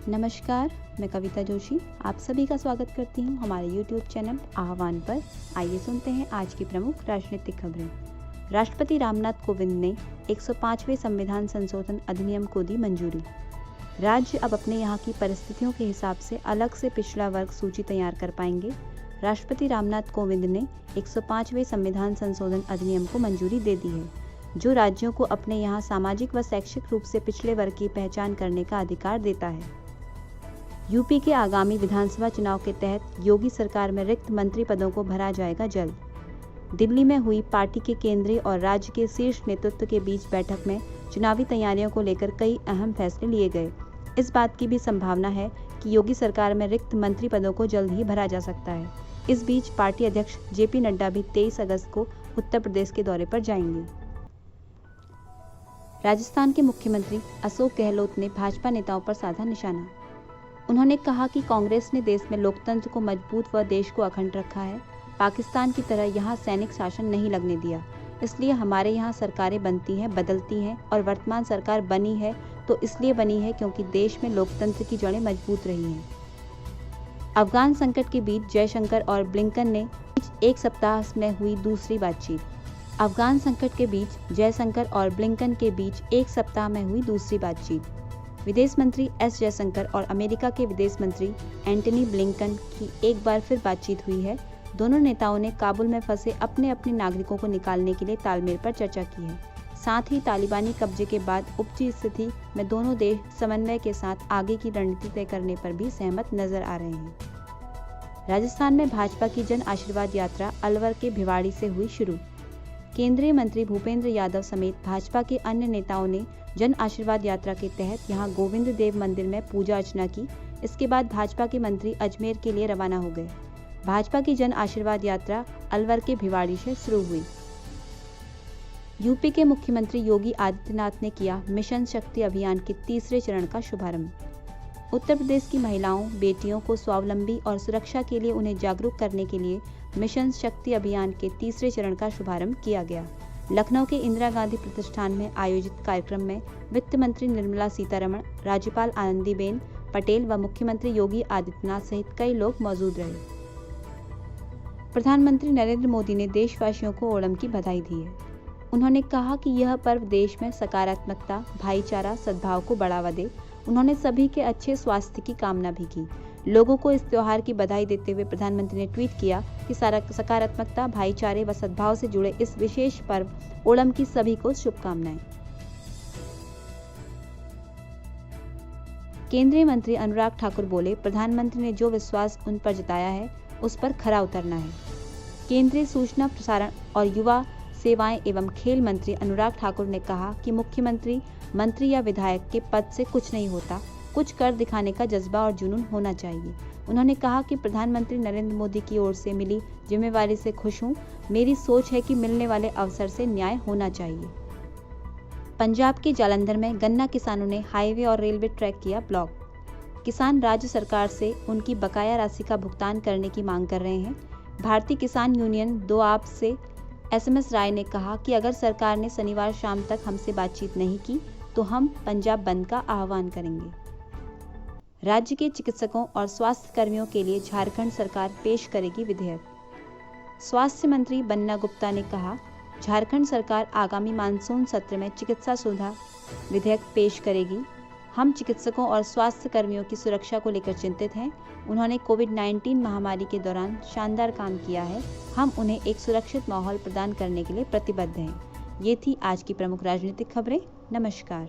नमस्कार, मैं कविता जोशी आप सभी का स्वागत करती हूँ हमारे YouTube चैनल आह्वान पर। आइए सुनते हैं आज की प्रमुख राजनीतिक खबरें। राष्ट्रपति रामनाथ कोविंद ने 105वें संविधान संशोधन अधिनियम को दी मंजूरी। राज्य अब अपने यहाँ की परिस्थितियों के हिसाब से अलग से पिछड़ा वर्ग सूची तैयार कर पाएंगे। राष्ट्रपति रामनाथ कोविंद ने 105वें संविधान संशोधन अधिनियम को मंजूरी दे दी है, जो राज्यों को अपने यहाँ सामाजिक व शैक्षिक रूप से पिछड़े वर्ग की पहचान करने का अधिकार देता है। यूपी के आगामी विधानसभा चुनाव के तहत योगी सरकार में रिक्त मंत्री पदों को भरा जाएगा जल्द। दिल्ली में हुई पार्टी के केंद्रीय और राज्य के शीर्ष नेतृत्व के बीच बैठक में चुनावी तैयारियों को लेकर कई अहम फैसले लिए गए। इस बात की भी संभावना है कि योगी सरकार में रिक्त मंत्री पदों को जल्द ही भरा जा सकता है। इस बीच पार्टी अध्यक्ष जेपी नड्डा भी 23 अगस्त को उत्तर प्रदेश के दौरे पर जाएंगे। राजस्थान के मुख्यमंत्री अशोक गहलोत ने भाजपा नेताओं पर साधा निशाना। उन्होंने कहा कि कांग्रेस ने देश में लोकतंत्र को मजबूत व देश को अखंड रखा है। पाकिस्तान की तरह यहाँ सैनिक शासन नहीं लगने दिया, इसलिए हमारे यहाँ सरकारें बनती हैं, बदलती हैं और वर्तमान सरकार बनी है तो इसलिए बनी है क्योंकि देश में लोकतंत्र की जड़ें मजबूत रही हैं। अफगान संकट के बीच जयशंकर और ब्लिंकन ने एक सप्ताह में हुई दूसरी बातचीत। अफगान संकट के बीच जयशंकर और ब्लिंकन के बीच एक सप्ताह में हुई दूसरी बातचीत। विदेश मंत्री एस जयशंकर और अमेरिका के विदेश मंत्री एंटनी ब्लिंकन की एक बार फिर बातचीत हुई है। दोनों नेताओं ने काबुल में फंसे अपने अपने नागरिकों को निकालने के लिए तालमेल पर चर्चा की है। साथ ही तालिबानी कब्जे के बाद उपजी स्थिति में दोनों देश समन्वय के साथ आगे की रणनीति तय करने पर भी सहमत नजर आ रहे हैं। राजस्थान में भाजपा की जन आशीर्वाद यात्रा अलवर के भिवाड़ी से हुई शुरू। केंद्रीय मंत्री भूपेंद्र यादव समेत भाजपा के अन्य नेताओं ने जन आशीर्वाद यात्रा के तहत यहां गोविंद देव मंदिर में पूजा अर्चना की। इसके बाद भाजपा के मंत्री अजमेर के लिए रवाना हो गए। भाजपा की जन आशीर्वाद यात्रा अलवर के भिवाड़ी से शुरू हुई। यूपी के मुख्यमंत्री योगी आदित्यनाथ ने किया मिशन शक्ति अभियान के तीसरे चरण का शुभारंभ। उत्तर प्रदेश की महिलाओं, बेटियों को स्वावलंबी और सुरक्षा के लिए उन्हें जागरूक करने के लिए मिशन शक्ति अभियान के तीसरे चरण का शुभारंभ किया गया। लखनऊ के इंदिरा गांधी प्रतिष्ठान में आयोजित कार्यक्रम में वित्त मंत्री निर्मला सीतारमण, राज्यपाल आनंदीबेन पटेल व मुख्यमंत्री योगी आदित्यनाथ सहित कई लोग मौजूद रहे। प्रधानमंत्री नरेंद्र मोदी ने देशवासियों को ओणम की बधाई दी है। उन्होंने कहा कि यह पर्व देश में सकारात्मकता, भाईचारा, सद्भाव को बढ़ावा दे। उन्होंने सभी के अच्छे स्वास्थ्य की कामना भी की। लोगों को इस त्योहार की बधाई देते हुए प्रधानमंत्री ने ट्वीट किया कि सकारात्मकता, भाईचारे व सद्भाव से जुड़े इस विशेष पर्व ओणम की सभी को शुभकामनाएं। केंद्रीय मंत्री अनुराग ठाकुर बोले, प्रधानमंत्री ने जो विश्वास उन पर जताया है उस पर खरा उतरना है। केंद्रीय सूचना, प्रसारण और युवा सेवाएं एवं खेल मंत्री अनुराग ठाकुर ने कहा कि मुख्यमंत्री, मंत्री या विधायक के पद से कुछ नहीं होता, कुछ कर दिखाने का जज्बा और जुनून होना चाहिए। उन्होंने कहा कि प्रधानमंत्री नरेंद्र मोदी की ओर से मिली जिम्मेवारी से खुश हूं। मेरी सोच है कि मिलने वाले अवसर से न्याय होना चाहिए। पंजाब के जालंधर में गन्ना किसानों ने हाईवे और रेलवे ट्रैक किया ब्लॉक। किसान राज्य सरकार से उनकी बकाया राशि का भुगतान करने की मांग कर रहे हैं। भारतीय किसान यूनियन 2 आप से SMS राय ने कहा कि अगर सरकार ने शनिवार शाम तक हमसे बातचीत नहीं की तो हम पंजाब बंद का आह्वान करेंगे। राज्य के चिकित्सकों और स्वास्थ्य कर्मियों के लिए झारखंड सरकार पेश करेगी विधेयक। स्वास्थ्य मंत्री बन्ना गुप्ता ने कहा, झारखंड सरकार आगामी मानसून सत्र में चिकित्सा सुविधा विधेयक पेश करेगी। हम चिकित्सकों और स्वास्थ्य कर्मियों की सुरक्षा को लेकर चिंतित हैं। उन्होंने कोविड-19 महामारी के दौरान शानदार काम किया है। हम उन्हें एक सुरक्षित माहौल प्रदान करने के लिए प्रतिबद्ध हैं। ये थी आज की प्रमुख राजनीतिक खबरें। नमस्कार।